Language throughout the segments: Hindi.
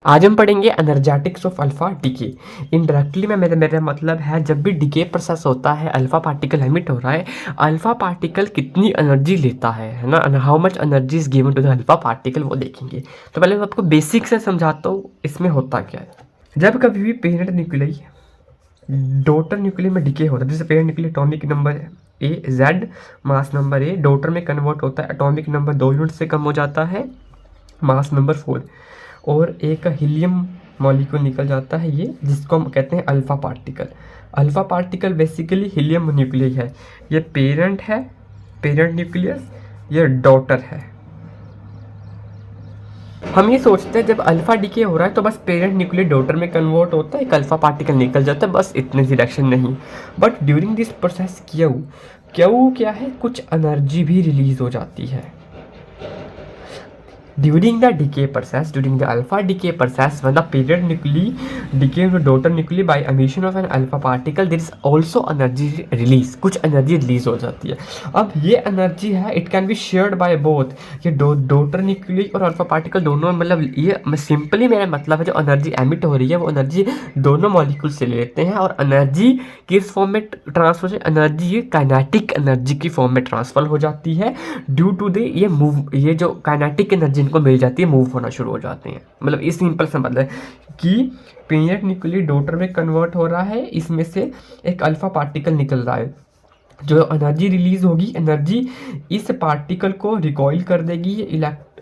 आज हम पढ़ेंगे energetics of alpha decay. Indirectly में मेरा मतलब है, जब भी डीके प्रोसेस होता है, अल्फा पार्टिकल एमिट हो रहा है, अल्फा पार्टिकल कितनी एनर्जी लेता है ना, how much energy is given to the alpha particle, वो देखेंगे। तो पहले मैं आपको बेसिक से समझाता हूँ इसमें होता क्या है। जब कभी भी पेरेंट न्यूक्लियाई डॉटर न्यूक्लियस में डीके होता है, जैसे parent nucleus atomic number A Z, mass number A, daughter में कन्वर्ट होता है, एटॉमिक नंबर 2 यूनिट से कम हो जाता है, मास नंबर 4, और एक हीलियम मॉलिक्यूल निकल जाता है, ये जिसको हम कहते हैं alpha particle. Alpha particle basically helium nucleus है। ये पेरेंट है, पेरेंट न्यूक्लियस, ये डॉटर है। हम ये सोचते हैं जब अल्फा डीके हो रहा है तो बस पेरेंट न्यूक्लियस डॉटर में कन्वर्ट होता है, एक अल्फा पार्टिकल निकल जाता है, बस इतने डायरेक्शन नहीं। But during this process Q क्या है, कुछ एनर्जी भी रिलीज हो जाती है। During the decay process, during the alpha decay process, when the parent nuclei decay into daughter nuclei by emission of an alpha particle, there is also energy release, कुछ एनर्जी रिलीज हो जाती है। अब ये एनर्जी है, it can be shared by both, ये डॉटर न्यूक्लियई और अल्फा पार्टिकल दोनों, मतलब ये सिंपली मेरा मतलब है, जो एनर्जी एमिट हो रही है वो एनर्जी दोनों मॉलिक्यूल से लेते हैं, और एनर्जी किस फॉर्म में ट्रांसफर, एनर्जी ये काइनेटिक एनर्जी की फॉर्म में ट्रांसफर हो जाती है ड्यू टू द ये जो काइनेटिक एनर्जी इनको मिल जाती है, मूव होना शुरू हो जाते हैं। मतलब इस सिंपल सा मतलब कि पेरेंट न्यूक्लियस डॉटर में कन्वर्ट हो रहा है, इसमें से एक अल्फा पार्टिकल निकल रहा है, जो एनर्जी रिलीज होगी, एनर्जी इस पार्टिकल को रिकॉइल कर देगी,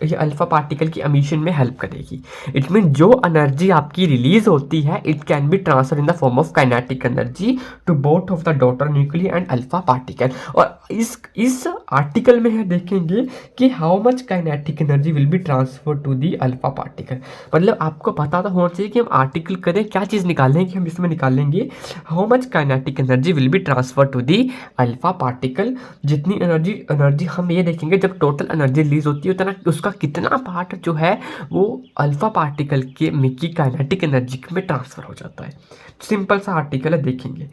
ये अल्फा पार्टिकल की एमिशन में हेल्प करेगी। इट मीन जो एनर्जी आपकी रिलीज होती है, it can be transfer in the form of kinetic energy to both of the daughter nucleus and alpha particle. और इस आर्टिकल में हम देखेंगे कि how much kinetic energy will be transfer to the alpha particle. मतलब आपको पता तो होना चाहिए कि हम आर्टिकल करें, क्या चीज़ निकालेंगे, हम इसमें निकालेंगे how much kinetic energy will be transfer to the alpha particle. जितनी एनर्जी हम ये देखेंगे, जब टोटल एनर्जी रिलीज होती है उतना उसका कितना पार्ट जो है वो अल्फा पार्टिकल के की काइनेटिक एनर्जी में ट्रांसफर हो जाता है। सिंपल सा आर्टिकल है, देखेंगे।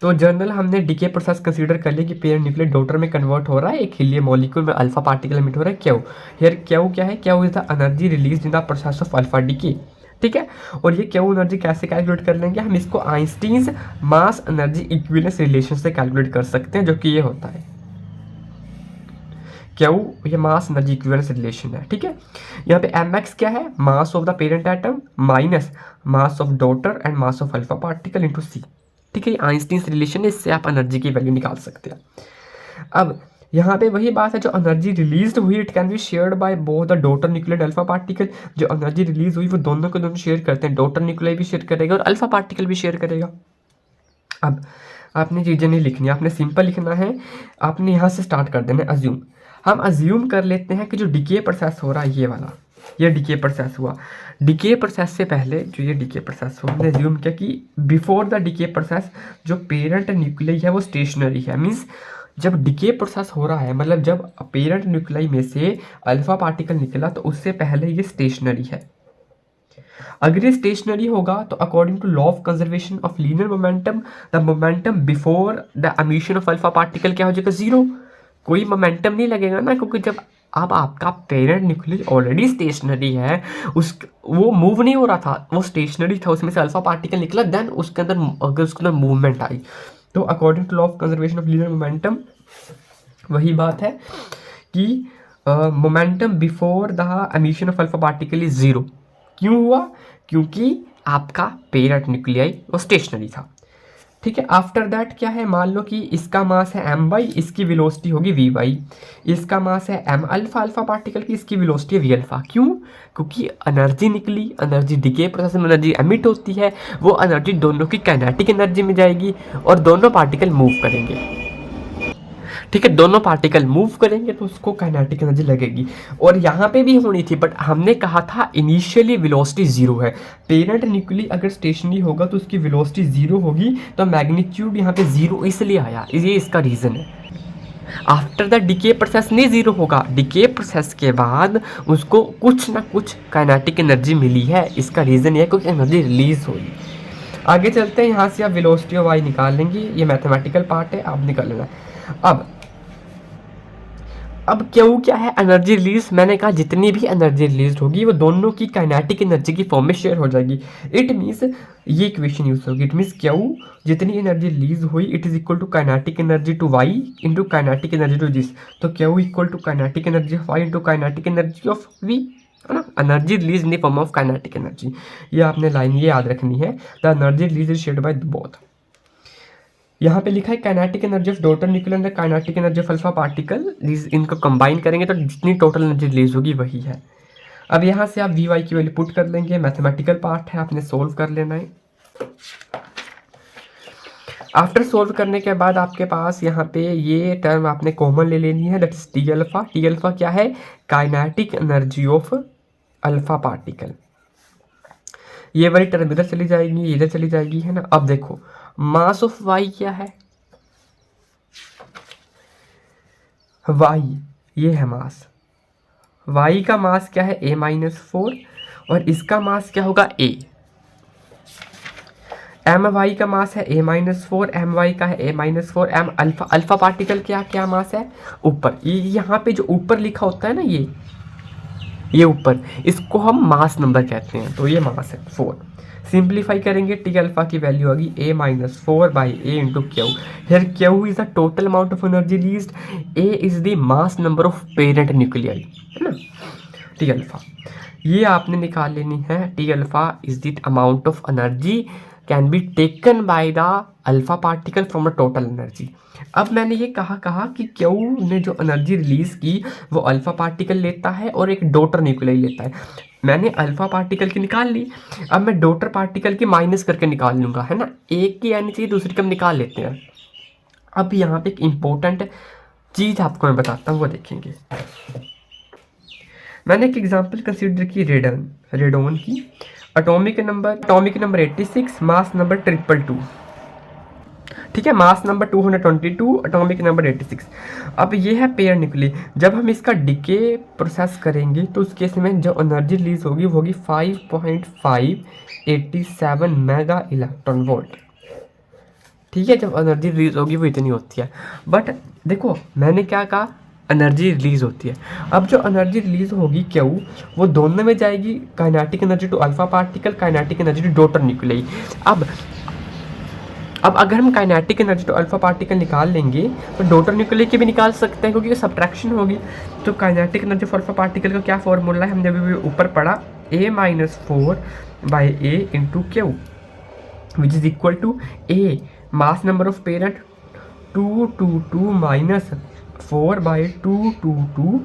तो जर्नल हमने डीके प्रोसेस कंसीडर कर लिया कि पेरेंट न्यूक्लियस डॉटर में कन्वर्ट हो रहा है, एक हीलियम मॉलिक्यूल में अल्फा पार्टिकल एमिट हो रहा है, क्यू। हियर क्यू क्या है, Q is the energy release in the process of alpha decay, ठीक है। और ये क्यू एनर्जी कैसे कैलकुलेट कर लेंगे हम, इसको Einstein's mass energy equivalence relation से कैलकुलेट कर सकते हैं, जो कि ये होता है क्यू, ये मास एनर्जी इक्विवेलेंस रिलेशन है, ठीक है। यहाँ पे एम एक्स क्या है, mass of the parent atom minus mass of daughter and mass of alpha particle into C, ठीक है। आइंस्टीन्स रिलेशन है, इससे आप एनर्जी की वैल्यू निकाल सकते हैं। अब यहाँ पे वही बात है, जो एनर्जी रिलीज हुई, it can be shared by both the daughter nucleus alpha particle. जो एनर्जी रिलीज हुई वो दोनों को दोनों शेयर करते हैं, डॉटर न्यूक्लियस भी शेयर करेगा और अल्फा पार्टिकल भी शेयर करेगा। अब आपने चीज़ें नहीं लिखनी, आपने सिंपल लिखना है, आपने यहाँ से स्टार्ट कर देना है अज्यूम। हम अज्यूम कर लेते हैं कि जो डीके प्रोसेस हो रहा है, ये वाला, ये डीके प्रोसेस हुआ। डीके प्रोसेस से पहले जो ये डीके प्रोसेस हुआ, हमने अज्यूम किया कि बिफोर द डीके प्रोसेस जो पेरेंट न्यूक्लियस है वो स्टेशनरी है। मीन्स जब डीके प्रोसेस हो रहा है, मतलब जब पेरेंट न्यूक्लियस में से अल्फा पार्टिकल निकला, तो उससे पहले ये स्टेशनरी है। अगर ये स्टेशनरी होगा तो according to law of conservation of linear momentum, the momentum before the emission of alpha particle क्या हो जाएगा, जीरो। कोई मोमेंटम नहीं लगेगा ना, क्योंकि जब अब आपका पेरेंट न्यूक्लियस ऑलरेडी स्टेशनरी है, वो मूव नहीं हो रहा था, वो स्टेशनरी था, उसमें से अल्फा पार्टिकल निकला, देन उसके अंदर मूवमेंट आई। तो according to law of conservation of linear momentum वही बात है कि momentum before the emission of alpha particle is zero. क्यों हुआ, क्योंकि आपका पेरेंट न्यूक्लियाई वो स्टेशनरी था, ठीक है। आफ्टर दैट क्या है, मान लो कि इसका मास है एम वाई, इसकी वेलोसिटी होगी वी वाई। इसका मास है एम अल्फा, अल्फा पार्टिकल की, इसकी वेलोसिटी है वी अल्फा। क्यों, क्योंकि एनर्जी निकली, एनर्जी डीके प्रोसेस में एनर्जी एमिट होती है, वो एनर्जी दोनों की काइनेटिक एनर्जी में जाएगी और दोनों पार्टिकल मूव करेंगे, ठीक है। दोनों पार्टिकल मूव करेंगे तो उसको काइनेटिक एनर्जी लगेगी, और यहाँ पे भी होनी थी, बट हमने कहा था इनिशियली वेलोसिटी जीरो है। पेरेंट न्यूक्लियस अगर स्टेशनरी होगा तो उसकी वेलोसिटी जीरो होगी, तो मैग्नीट्यूड यहाँ पे जीरो इसलिए आया, ये इसका रीज़न है। आफ्टर द डीके प्रोसेस नहीं जीरो होगा, डीके प्रोसेस के बाद उसको कुछ ना कुछ काइनेटिक एनर्जी मिली है, इसका रीज़न ये है क्योंकि एनर्जी रिलीज होगी। आगे चलते हैं, यहाँ से आप वेलोसिटी ऑफ वाई निकाल लेंगे, ये मैथमेटिकल पार्ट है, आप निकाल लेना। अब क्यू क्या है, एनर्जी रिलीज। मैंने कहा जितनी भी एनर्जी रिलीज होगी वो दोनों की काइनेटिक एनर्जी की फॉर्म में शेयर हो जाएगी। इट मीन्स ये इक्वेशन यूज होगी। इट मीन्स क्यू जितनी एनर्जी रिलीज हुई it is equal to kinetic energy to Y into kinetic energy to this. तो Q equal to kinetic energy of Y into kinetic energy of V, है ना। Energy release in the form of kinetic energy. ये आपने लाइन ये याद रखनी है, the energy release is shared by both. यहाँ पे लिखा है kinetic energy of daughter nucleus and kinetic energy of alpha particle, इनको कंबाइन करेंगे तो जितनी टोटल एनर्जी रिलीज होगी वही है। अब यहाँ से आप वी वाई की वैल्यू पुट कर लेंगे, मैथमेटिकल पार्ट है, आपने सोल्व कर लेना है। आफ्टर सोल्व करने के बाद आपके पास यहाँ पे ये टर्म आपने कॉमन ले लेनी है, that is T alpha. T alpha क्या है, kinetic energy of alpha particle. ये वाली टर्म इधर चली जाएगी, ये इधर चली जाएगी, है ना। अब देखो मास ऑफ वाई क्या है, वाई ये है मास। वाई का मास क्या है, a-4, और इसका मास क्या होगा a। एम वाई का मास है a-4, एम वाई का है a-4, M alpha, alpha particle क्या क्या मास है ऊपर। ये यहाँ पे जो ऊपर लिखा होता है ना, ये ऊपर, इसको हम मास नंबर कहते हैं, तो ये मास है 4। सिंप्लीफाई करेंगे, टी अल्फा की वैल्यू होगी a-4 by A into Q. Here Q is the total amount of energy released, A is the mass number of parent nuclei, है ना। टी अल्फा ये आपने निकाल लेनी है। T alpha is the amount of energy can be taken by the alpha particle from a total energy. अब मैंने ये कहा कि क्यू ने जो एनर्जी रिलीज की वो अल्फा पार्टिकल लेता है और एक डॉटर न्यूक्लियाई लेता है। मैंने अल्फा पार्टिकल की निकाल ली, अब मैं डॉटर पार्टिकल की माइनस करके निकाल लूँगा, है ना। एक की आनी चाहिए, दूसरी की हम निकाल लेते हैं। अब यहाँ पे एक इम्पोर्टेंट चीज़ आपको मैं बताता हूँ, वो देखेंगे। मैंने एक एग्जांपल कंसीडर की रेडोन की। एटॉमिक नंबर 86, मास नंबर 222, ठीक है। Mass number 222, atomic number 86। अब ये है पेयर न्यूक्लियस। जब हम इसका डिके प्रोसेस करेंगे तो उस केस में जो एनर्जी रिलीज होगी वो होगी 5.587 मेगा इलेक्ट्रॉन वोल्ट, ठीक है। जब एनर्जी रिलीज होगी वो इतनी होती है। बट देखो मैंने क्या कहा, एनर्जी रिलीज होती है। अब जो एनर्जी रिलीज होगी क्यू, वो दोनों में जाएगी, kinetic energy to alpha particle, kinetic energy to daughter nuclei. अब अगर हम kinetic energy to alpha particle निकाल लेंगे तो डॉटर न्यूक्लियाई की भी निकाल सकते हैं, क्योंकि सब्ट्रैक्शन होगी। तो kinetic energy for alpha particle का क्या फॉर्मूला है, हमने अभी ऊपर पढ़ा, a-4 by A into Q, which is equal to A mass number of parent 222 minus 4/222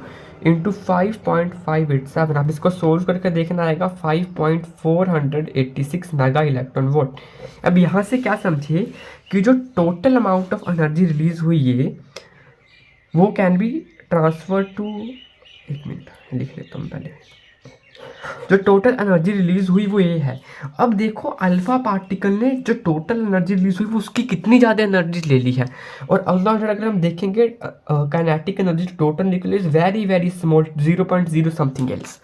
into 5.587। आप इसको सोल्व करके देखना आएगा 5.486 मेगा इलेक्ट्रॉन वोल्ट। अब यहाँ से क्या समझिए कि जो total amount of energy release हुई है वो कैन बी ट्रांसफर टू, एक मिनट लिख लेता हूँ पहले, जो टोटल एनर्जी रिलीज हुई वो ये है। अब देखो अल्फा पार्टिकल ने जो टोटल एनर्जी रिलीज हुई वो उसकी कितनी ज़्यादा एनर्जी ले ली है। और अगर हम देखेंगे kinetic energy total nucleus very very small, 0.0 something else.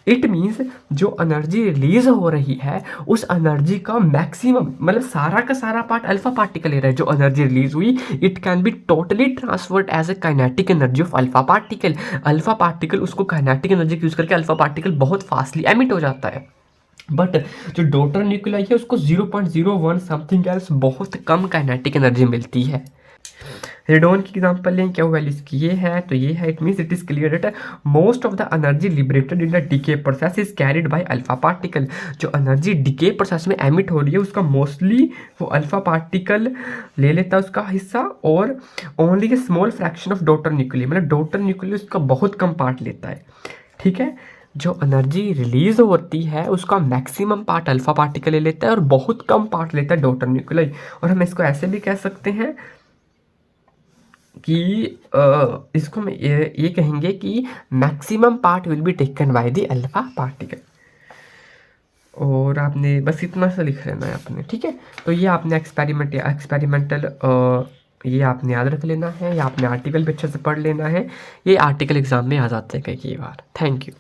It means जो एनर्जी रिलीज हो रही है उस एनर्जी का मैक्सिमम, मतलब सारा का सारा पार्ट अल्फा पार्टिकल ले रहा है। जो एनर्जी रिलीज हुई it can be totally transferred as a kinetic energy of alpha particle. Alpha particle उसको काइनेटिक एनर्जी यूज करके अल्फा पार्टिकल बहुत फास्टली एमिट हो जाता है। बट जो डॉटर न्यूक्लियाई है उसको 0.01 समथिंग एल्स बहुत कम काइनेटिक एनर्जी मिलती है। रेडोन की एग्जांपल लें, क्या वैल्यूज की ये है, तो ये है, it means it is clear that most of the energy liberated in the decay process is carried by alpha particle. जो एनर्जी डीके प्रोसेस में एमिट हो रही है उसका मोस्टली वो अल्फा पार्टिकल ले लेता है उसका हिस्सा, और only A small fraction of daughter nucleus, मतलब डॉटर न्यूक्लियस उसका बहुत कम पार्ट लेता है, ठीक है। जो एनर्जी रिलीज होती है उसका मैक्सिमम पार्ट अल्फा पार्टिकल ले लेता है और बहुत कम पार्ट लेता है डॉटर न्यूक्लियाई। और हम इसको ऐसे भी कह सकते हैं कि इसको हम ये कहेंगे कि maximum part will be taken by the alpha particle. और आपने बस इतना सा लिख लेना है आपने, ठीक है। तो ये आपने एक्सपेरिमेंटल ये आपने याद रख लेना है, या आपने आर्टिकल भी अच्छे से पढ़ लेना है। ये आर्टिकल एग्जाम में आ जाते हैं कई बार। Thank you.